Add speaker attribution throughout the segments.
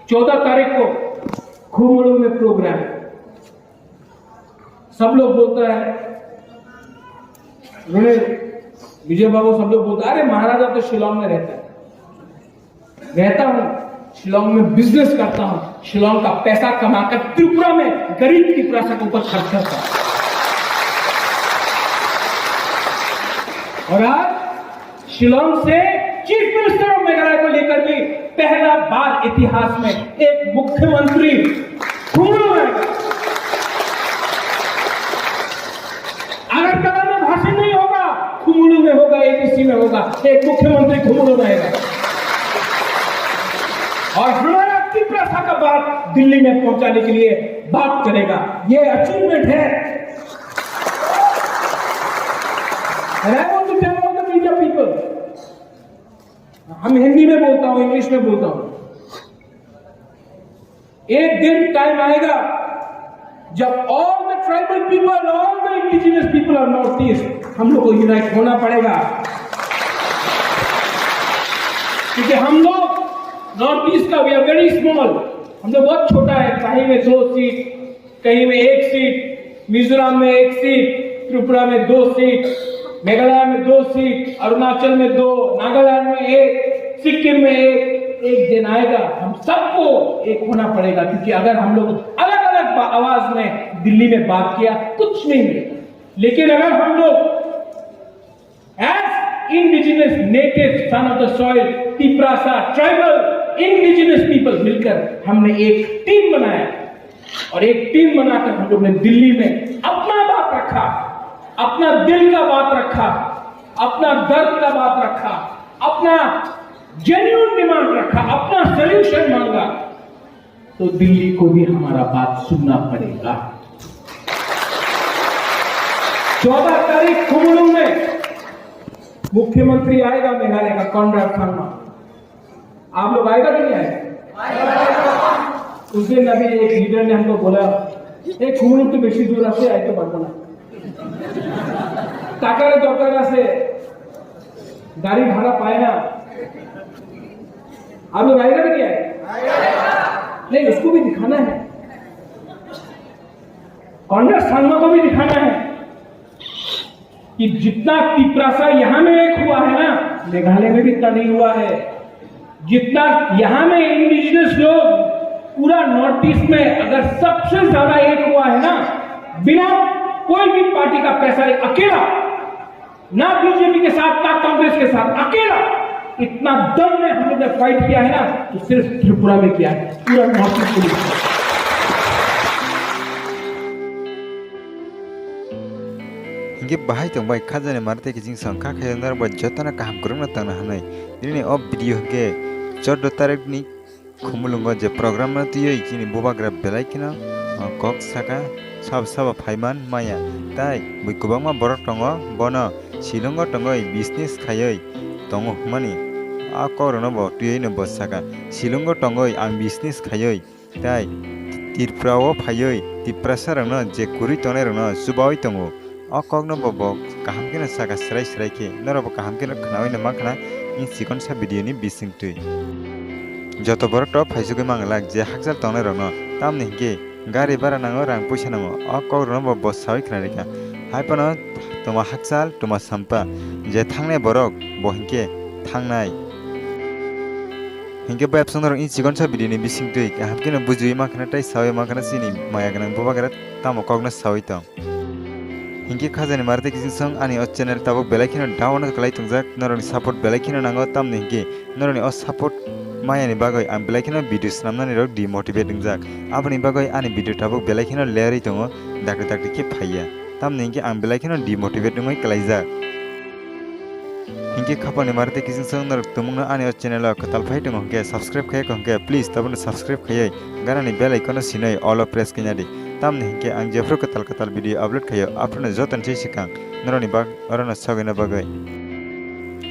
Speaker 1: 14 तारीख को खुमलुंग में प्रोग्राम। सब लोग बोलता है, विजय बाबू सब लोग बोलता है, अरे महाराजा तो शिलोंग में रहता है। रहता हूं, शिलोंग में बिजनेस करता हूं, शिलोंग का पैसा कमाकर त्रिपुरा में गरीब त्रिपुरा के ऊपर खर्च करता हूं। और आज शिलोंग से चीफ मिनिस्टर ऑफ मेघालय को लेकर भी पहला बार इतिहास में एक मुख्यमंत्री खुमलुंग आएगा। अगरतला में भाषण नहीं होगा, खुमलुंग में होगा, एबीसी में होगा, एक मुख्यमंत्री खुमलुंग में आएगा और हमारा त्रिपुरा का बात दिल्ली में पहुंचाने के लिए बात करेगा। ये अचीवमेंट है। हम हिंदी में बोलता हूं, इंग्लिश में बोलता हूं। एक दिन टाइम आएगा जब all the tribal people, all the indigenous people of north east, हम लोग को यूनाइट होना पड़ेगा। क्योंकि हम लोग नॉर्थ ईस्ट का वी आर वेरी स्मॉल, हम लोग बहुत छोटा है। कहीं में 2 सीट, कहीं में 1 सीट, मिजोरम में 1 सीट, त्रिपुरा में 2 सीट, मेघालय में 2 सीट, अरुणाचल में 2, नागालैंड में 1, सिक्किम में 1। एक दिन आएगा हम सबको एक होना पड़ेगा, क्योंकि अगर हम लोग अलग अलग आवाज में दिल्ली में बात किया कुछ नहीं मिलेगा। लेकिन अगर हम लोग as indigenous native son of the soil, Tiprasa tribal indigenous people मिलकर हमने एक टीम बनाया और एक टीम बनाकर हम लोग ने दिल्ली में अपना बात रखा, अपना दिल का बात रखा, अपना दर्द का बात रखा, अपना जेन्युइन डिमांड रखा, अपना सॉल्यूशन मांगा, तो दिल्ली को भी हमारा बात सुनना पड़ेगा। 14 तारीख खुमलुंग में मुख्यमंत्री आएगा मेघालय का, कॉनराड संगमा। आप लोग आएगा कि नहीं आएगा? उस दिन अभी एक लीडर ने हमको बोला, एक खुमलुंग तो बेसी दूर से आए तो बढ़ना टाकारे दौकारा से गाड़ी भाड़ा पाए ना। आप लोग आएगा कि नहीं आएगा? नहीं, उसको भी दिखाना है, कांग्रेस संगमा को भी दिखाना है कि जितना तिप्रासा यहां में एक हुआ है ना, मेघालय में भी इतना नहीं हुआ है। जितना यहां में इंडिजिनियस लोग पूरा नॉर्थ ईस्ट में अगर सबसे ज्यादा एक हुआ है ना, बिना कोई भी पार्टी का पैसा, अकेला, ना बीजेपी के साथ ना कांग्रेस के साथ, अकेला इतना दम में हम लोग ने फाइट किया है ना, तो सिर्फ त्रिपुरा में किया है, पूरा नॉर्थ ईस्ट में।
Speaker 2: हिंगे बाहाय तो बाय खाजाने मारते कि जिंग संखा खेलनार बा जतना काम करना तना हनै दिने अब वीडियो के 14 तारिख नि खुमलुंग जे प्रोग्राम न तियै जिनि बोबाग्रा बेलायकिना कक साका सब फाइमान माया ताई बै गोबांमा बरक दङ बन शिलंग दङै बिजनेस खायै दङ मानि आ करन ब तुयैनो बसाका शिलंग दङै आं बिजनेस खायै ताई तिरफ्राव फायै तिप्रासारन जे कुरि तनेरन सुबाय दङ अ कगनो बब kaham kena saka serai ke नरब kaham kena खनावैनो मा खना इन सिकन सा भिडियो नि बिसिंगतुइ जत बर ट फाइसुगै मांगलाक जे हाकजाल तने रनो तामने के गाड़ी भाड़ा नांगो रां पैसा नांगो अ कगनो ब बस सावै खनारेका हाइपनो तमा हाकजाल तमा सम्पा जे थांनाय बरक बहिंके थांनाय हिंके बाप संदर इन सिकन सा भिडियो नि बिसिंगतुइ kaham kena बुजुइ मा खना ताइ सावै मा खना सिनि माया गनन बबागरा तामो कगनो सावै त हिंगे खाजाने मारते किसी संग आनी और चैनल तब बेलाइकिनो डाउन कलाई तुंजाक नरनी सपोर्ट बेलाइकिनो नांगो तमने हिंगे नरनी और सपोर्ट मायानि बागै आं बेलाइकिनो भिडियो सामनानि रक डिमोटिवेट तुंजाक आपनि बागै आनी भिडियो तब बेलाइकिनो लेरि दङो दाकि के फाइया तमने हिंगे आं बेलाइकिनो डिमोटिवेट नुमै कलाइजाक हिंगे खापानि मारते किसी संग नरक तुमुंगनो आनी और चैनल कताल फाइ दङो के सब्सक्राइब खाय को प्लीज तबनो सब्सक्राइब खायै गानानि बेल आइकन सिनै ऑल प्रेस किनादि तामने हिंके आं जेफ्रो कताल वीडियो अपलोड खायो आपनो जतन छै सिकां नरनि बाग अरना सगैना बागै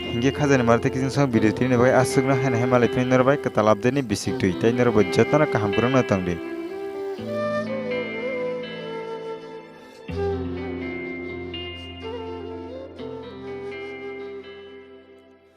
Speaker 2: हिंगे खाजाने मारते किसिम सं वीडियो तिने बागै आसुगना हाना हेमाले फिन नरबाय कताल अपडेट नि बिसिक तुइ तै नरबो जतना काम करन तंगदि।